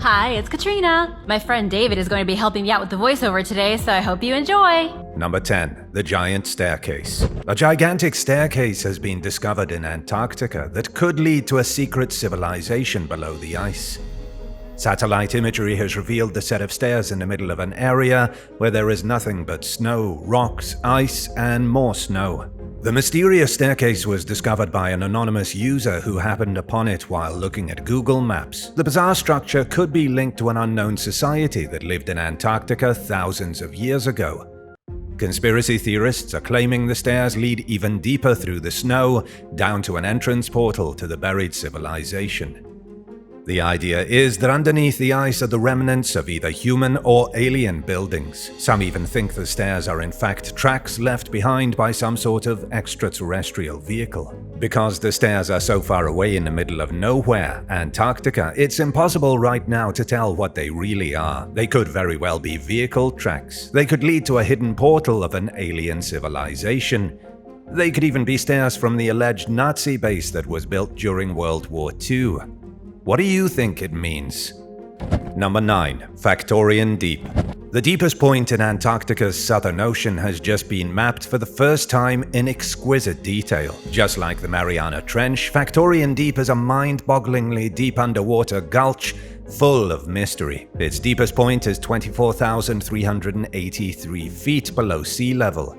Hi, it's Katrina. My friend David is going to be helping me out with the voiceover today, so I hope you enjoy. Number 10. The Giant Staircase. A gigantic staircase has been discovered in Antarctica that could lead to a secret civilization below the ice. Satellite imagery has revealed the set of stairs in the middle of an area where there is nothing but snow, rocks, ice, and more snow. The mysterious staircase was discovered by an anonymous user who happened upon it while looking at Google Maps. The bizarre structure could be linked to an unknown society that lived in Antarctica thousands of years ago. Conspiracy theorists are claiming the stairs lead even deeper through the snow, down to an entrance portal to the buried civilization. The idea is that underneath the ice are the remnants of either human or alien buildings. Some even think the stairs are in fact tracks left behind by some sort of extraterrestrial vehicle. Because the stairs are so far away in the middle of nowhere, Antarctica, it's impossible right now to tell what they really are. They could very well be vehicle tracks. They could lead to a hidden portal of an alien civilization. They could even be stairs from the alleged Nazi base that was built during World War II. What do you think it means? Number 9. Factorian Deep. The deepest point in Antarctica's Southern Ocean has just been mapped for the first time in exquisite detail. Just like the Mariana Trench, Factorian Deep is a mind-bogglingly deep underwater gulch full of mystery. Its deepest point is 24,383 feet below sea level.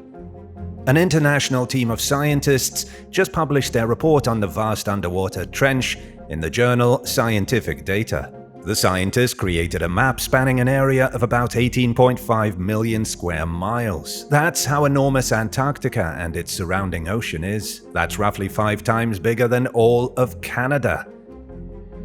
An international team of scientists just published their report on the vast underwater trench in the journal Scientific Data. The scientists created a map spanning an area of about 18.5 million square miles. That's how enormous Antarctica and its surrounding ocean is. That's roughly 5 times bigger than all of Canada.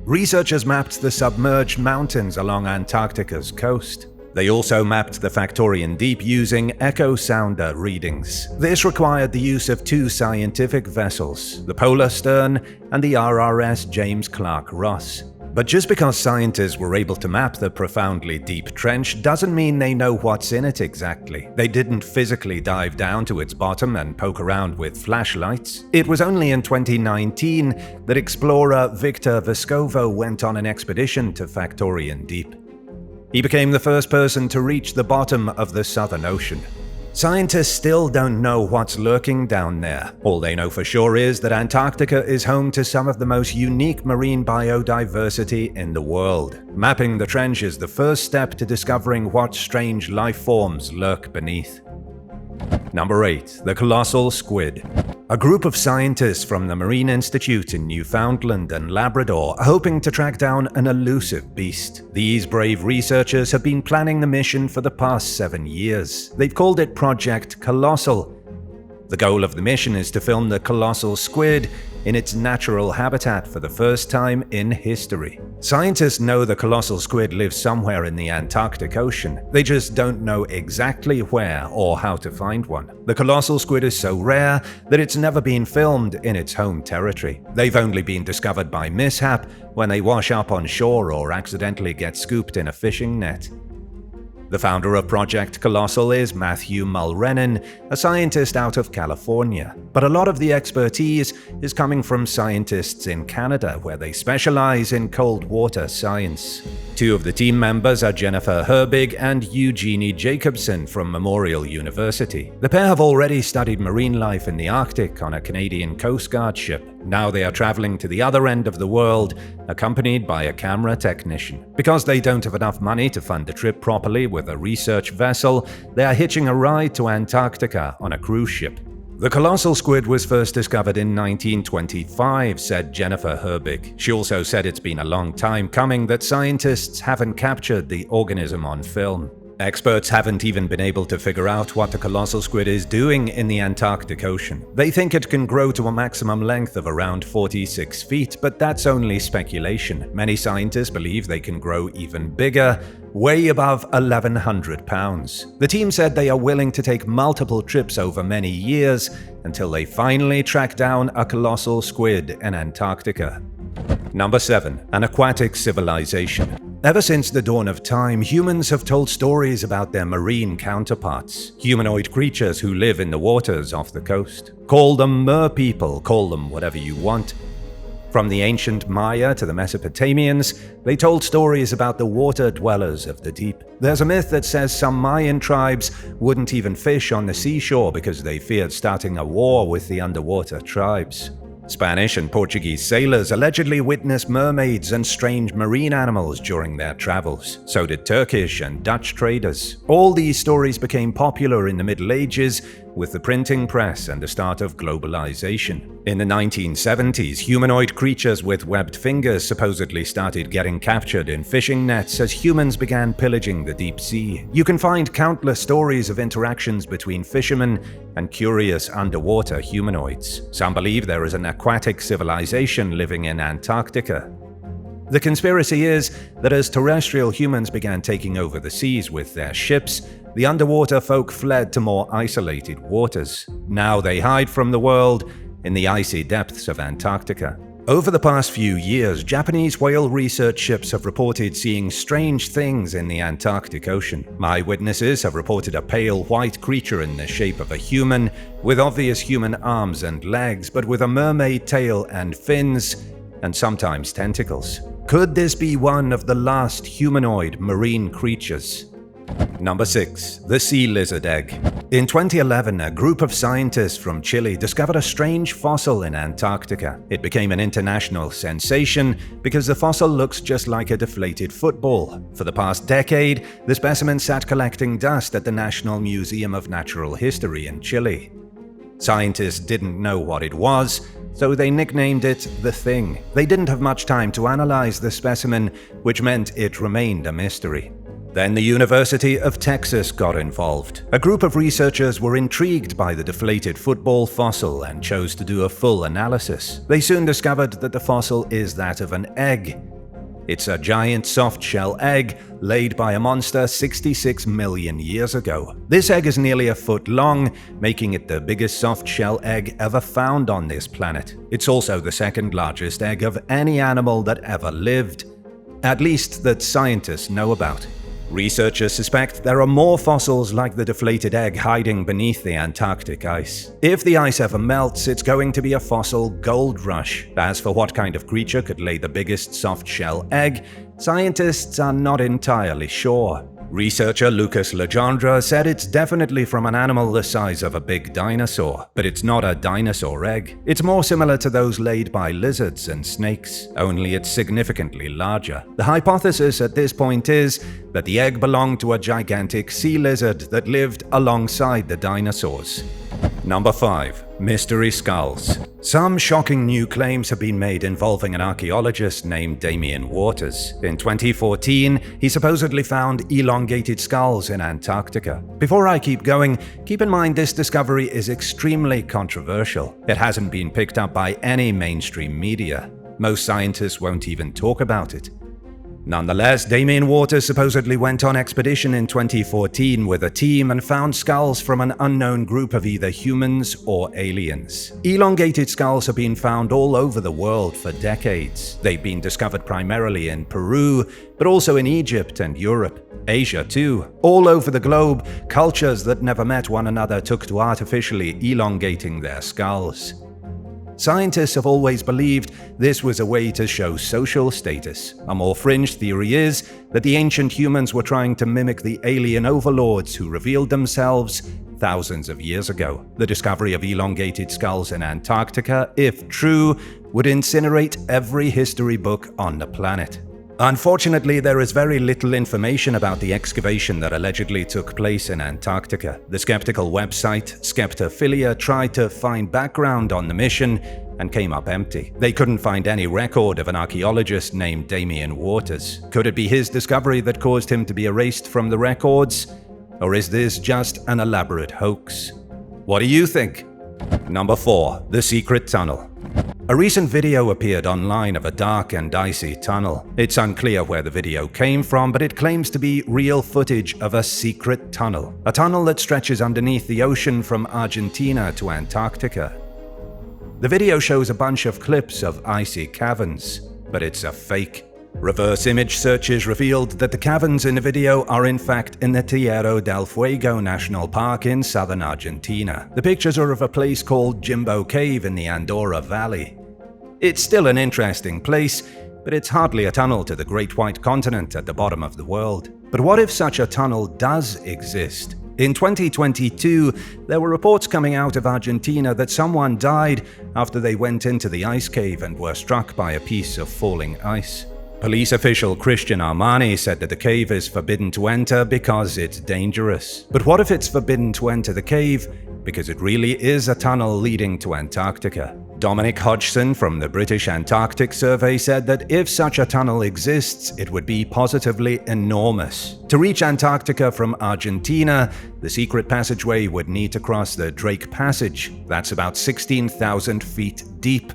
Researchers mapped the submerged mountains along Antarctica's coast. They also mapped the Factorian Deep using echo sounder readings. This required the use of 2 scientific vessels, the Polar Stern and the RRS James Clark Ross. But just because scientists were able to map the profoundly deep trench doesn't mean they know what's in it exactly. They didn't physically dive down to its bottom and poke around with flashlights. It was only in 2019 that explorer Victor Vescovo went on an expedition to Factorian Deep. He became the first person to reach the bottom of the Southern Ocean. Scientists still don't know what's lurking down there. All they know for sure is that Antarctica is home to some of the most unique marine biodiversity in the world. Mapping the trench is the first step to discovering what strange life forms lurk beneath. Number 8. The Colossal Squid. A group of scientists from the Marine Institute in Newfoundland and Labrador are hoping to track down an elusive beast. These brave researchers have been planning the mission for the past 7 years. They've called it Project Colossal. The goal of the mission is to film the colossal squid in its natural habitat for the first time in history. Scientists know the colossal squid lives somewhere in the Antarctic Ocean. They just don't know exactly where or how to find one. The colossal squid is so rare that it's never been filmed in its home territory. They've only been discovered by mishap when they wash up on shore or accidentally get scooped in a fishing net. The founder of Project Colossal is Matthew Mulrennan, a scientist out of California. But a lot of the expertise is coming from scientists in Canada, where they specialize in cold water science. 2 of the team members are Jennifer Herbig and Eugenie Jacobson from Memorial University. The pair have already studied marine life in the Arctic on a Canadian Coast Guard ship. Now they are traveling to the other end of the world, accompanied by a camera technician. Because they don't have enough money to fund the trip properly with a research vessel, they are hitching a ride to Antarctica on a cruise ship. The colossal squid was first discovered in 1925, said Jennifer Herbig. She also said it's been a long time coming that scientists haven't captured the organism on film. Experts haven't even been able to figure out what the colossal squid is doing in the Antarctic Ocean. They think it can grow to a maximum length of around 46 feet, but that's only speculation. Many scientists believe they can grow even bigger, way above 1,100 pounds. The team said they are willing to take multiple trips over many years until they finally track down a colossal squid in Antarctica. Number 7. An aquatic civilization. Ever since the dawn of time, humans have told stories about their marine counterparts, humanoid creatures who live in the waters off the coast. Call them merpeople, call them whatever you want. From the ancient Maya to the Mesopotamians, they told stories about the water dwellers of the deep. There's a myth that says some Mayan tribes wouldn't even fish on the seashore because they feared starting a war with the underwater tribes. Spanish and Portuguese sailors allegedly witnessed mermaids and strange marine animals during their travels. So did Turkish and Dutch traders. All these stories became popular in the Middle Ages with the printing press and the start of globalization. In the 1970s, humanoid creatures with webbed fingers supposedly started getting captured in fishing nets as humans began pillaging the deep sea. You can find countless stories of interactions between fishermen and curious underwater humanoids. Some believe there is an aquatic civilization living in Antarctica. The conspiracy is that as terrestrial humans began taking over the seas with their ships, the underwater folk fled to more isolated waters. Now they hide from the world in the icy depths of Antarctica. Over the past few years, Japanese whale research ships have reported seeing strange things in the Antarctic Ocean. Eyewitnesses have reported a pale white creature in the shape of a human, with obvious human arms and legs, but with a mermaid tail and fins, and sometimes tentacles. Could this be one of the last humanoid marine creatures? Number 6. The sea lizard egg. In 2011, a group of scientists from Chile discovered a strange fossil in Antarctica. It became an international sensation because the fossil looks just like a deflated football. For the past decade, the specimen sat collecting dust at the National Museum of Natural History in Chile. Scientists didn't know what it was, so they nicknamed it the Thing. They didn't have much time to analyze the specimen, which meant it remained a mystery. Then the University of Texas got involved. A group of researchers were intrigued by the deflated football fossil and chose to do a full analysis. They soon discovered that the fossil is that of an egg. It's a giant soft-shell egg laid by a monster 66 million years ago. This egg is nearly a foot long, making it the biggest soft-shell egg ever found on this planet. It's also the second largest egg of any animal that ever lived, at least that scientists know about. Researchers suspect there are more fossils like the deflated egg hiding beneath the Antarctic ice. If the ice ever melts, it's going to be a fossil gold rush. As for what kind of creature could lay the biggest soft-shell egg, scientists are not entirely sure. Researcher Lucas Legendre said it's definitely from an animal the size of a big dinosaur, but it's not a dinosaur egg. It's more similar to those laid by lizards and snakes, only it's significantly larger. The hypothesis at this point is that the egg belonged to a gigantic sea lizard that lived alongside the dinosaurs. Number 5. Mystery skulls. Some shocking new claims have been made involving an archaeologist named Damien Waters. In 2014, he supposedly found elongated skulls in Antarctica. Before I keep going, keep in mind this discovery is extremely controversial. It hasn't been picked up by any mainstream media. Most scientists won't even talk about it. Nonetheless, Damien Waters supposedly went on expedition in 2014 with a team and found skulls from an unknown group of either humans or aliens. Elongated skulls have been found all over the world for decades. They've been discovered primarily in Peru, but also in Egypt and Europe. Asia too. All over the globe, cultures that never met one another took to artificially elongating their skulls. Scientists have always believed this was a way to show social status. A more fringe theory is that the ancient humans were trying to mimic the alien overlords who revealed themselves thousands of years ago. The discovery of elongated skulls in Antarctica, if true, would incinerate every history book on the planet. Unfortunately, there is very little information about the excavation that allegedly took place in Antarctica. The skeptical website Skeptophilia tried to find background on the mission and came up empty. They couldn't find any record of an archaeologist named Damien Waters. Could it be his discovery that caused him to be erased from the records? Or is this just an elaborate hoax? What do you think? Number 4. The Secret Tunnel. A recent video appeared online of a dark and icy tunnel. It's unclear where the video came from, but it claims to be real footage of a secret tunnel. A tunnel that stretches underneath the ocean from Argentina to Antarctica. The video shows a bunch of clips of icy caverns, but it's a fake. Reverse image searches revealed that the caverns in the video are in fact in the Tierra del Fuego National Park in southern Argentina. The pictures are of a place called Jimbo Cave in the Andorra Valley. It's still an interesting place, but it's hardly a tunnel to the Great White Continent at the bottom of the world. But what if such a tunnel does exist? In 2022, there were reports coming out of Argentina that someone died after they went into the ice cave and were struck by a piece of falling ice. Police official Christian Armani said that the cave is forbidden to enter because it's dangerous. But what if it's forbidden to enter the cave because it really is a tunnel leading to Antarctica? Dominic Hodgson from the British Antarctic Survey said that if such a tunnel exists, it would be positively enormous. To reach Antarctica from Argentina, the secret passageway would need to cross the Drake Passage. That's about 16,000 feet deep.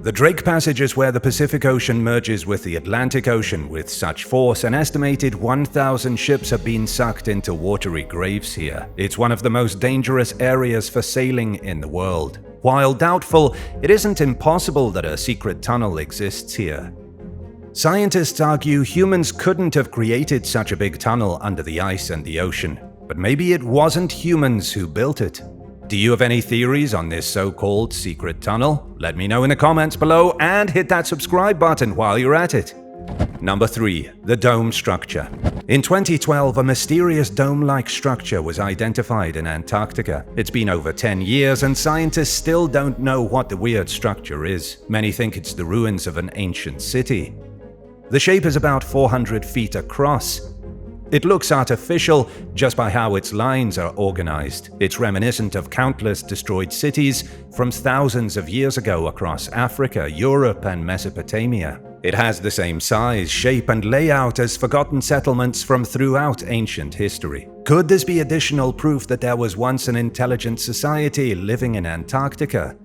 The Drake Passage is where the Pacific Ocean merges with the Atlantic Ocean with such force. An estimated 1,000 ships have been sucked into watery graves here. It's one of the most dangerous areas for sailing in the world. While doubtful, it isn't impossible that a secret tunnel exists here. Scientists argue humans couldn't have created such a big tunnel under the ice and the ocean, but maybe it wasn't humans who built it. Do you have any theories on this so-called secret tunnel? Let me know in the comments below and hit that subscribe button while you're at it. Number 3. The dome structure. In 2012, a mysterious dome-like structure was identified in Antarctica. It's been over 10 years and scientists still don't know what the weird structure is. Many think it's the ruins of an ancient city. The shape is about 400 feet across. It looks artificial just by how its lines are organized. It's reminiscent of countless destroyed cities from thousands of years ago across Africa, Europe, and Mesopotamia. It has the same size, shape, and layout as forgotten settlements from throughout ancient history. Could this be additional proof that there was once an intelligent society living in Antarctica?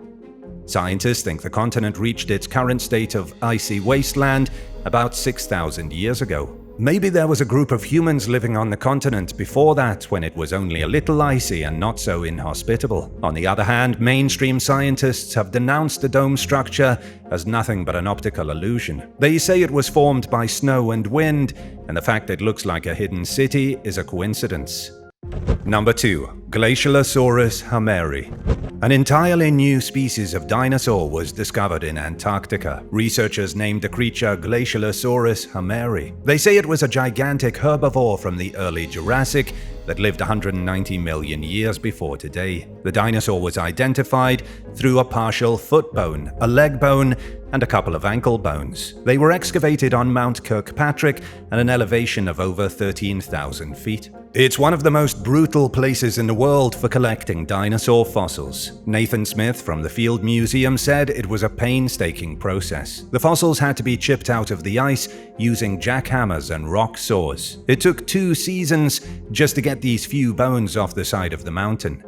Scientists think the continent reached its current state of icy wasteland about 6,000 years ago. Maybe there was a group of humans living on the continent before that, when it was only a little icy and not so inhospitable. On the other hand, mainstream scientists have denounced the dome structure as nothing but an optical illusion. They say it was formed by snow and wind, and the fact that it looks like a hidden city is a coincidence. Number 2. Glacialosaurus hameri. An entirely new species of dinosaur was discovered in Antarctica. Researchers named the creature Glacialosaurus hameri. They say it was a gigantic herbivore from the early Jurassic that lived 190 million years before today. The dinosaur was identified through a partial foot bone, a leg bone, and a couple of ankle bones. They were excavated on Mount Kirkpatrick at an elevation of over 13,000 feet. It's one of the most brutal places in the world for collecting dinosaur fossils. Nathan Smith from the Field Museum said it was a painstaking process. The fossils had to be chipped out of the ice using jackhammers and rock saws. It took 2 seasons just to get these few bones off the side of the mountain.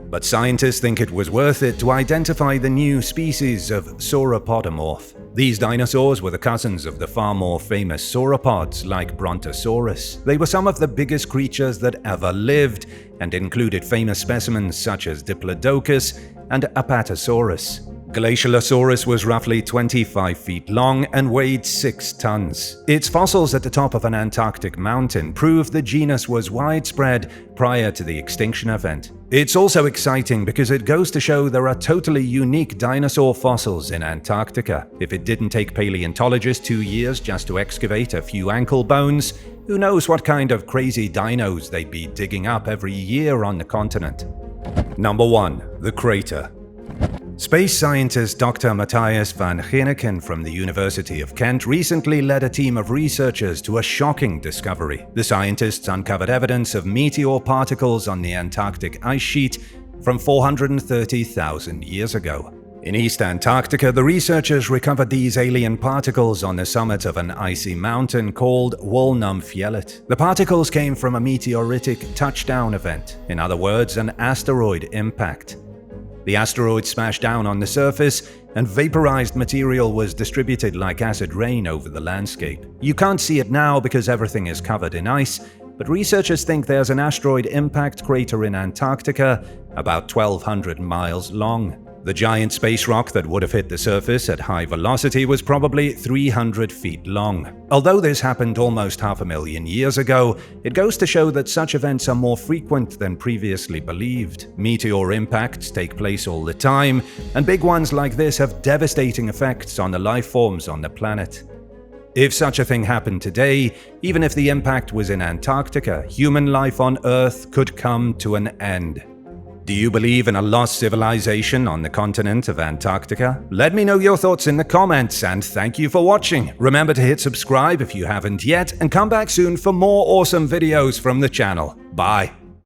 But scientists think it was worth it to identify the new species of sauropodomorph. These dinosaurs were the cousins of the far more famous sauropods like Brontosaurus. They were some of the biggest creatures that ever lived and included famous specimens such as Diplodocus and Apatosaurus. Glacialosaurus was roughly 25 feet long and weighed 6 tons. Its fossils at the top of an Antarctic mountain prove the genus was widespread prior to the extinction event. It's also exciting because it goes to show there are totally unique dinosaur fossils in Antarctica. If it didn't take paleontologists 2 years just to excavate a few ankle bones, who knows what kind of crazy dinos they'd be digging up every year on the continent. Number 1. The crater. Space scientist Dr. Matthias van Ginneken from the University of Kent recently led a team of researchers to a shocking discovery. The scientists uncovered evidence of meteor particles on the Antarctic ice sheet from 430,000 years ago. In East Antarctica, the researchers recovered these alien particles on the summit of an icy mountain called Walnumfjellet. The particles came from a meteoritic touchdown event, in other words, an asteroid impact. The asteroid smashed down on the surface, and vaporized material was distributed like acid rain over the landscape. You can't see it now because everything is covered in ice, but researchers think there's an asteroid impact crater in Antarctica about 1,200 miles long. The giant space rock that would have hit the surface at high velocity was probably 300 feet long. Although this happened almost 500,000 years ago, it goes to show that such events are more frequent than previously believed. Meteor impacts take place all the time, and big ones like this have devastating effects on the life forms on the planet. If such a thing happened today, even if the impact was in Antarctica, human life on Earth could come to an end. Do you believe in a lost civilization on the continent of Antarctica? Let me know your thoughts in the comments, and thank you for watching. Remember to hit subscribe if you haven't yet, and come back soon for more awesome videos from the channel. Bye.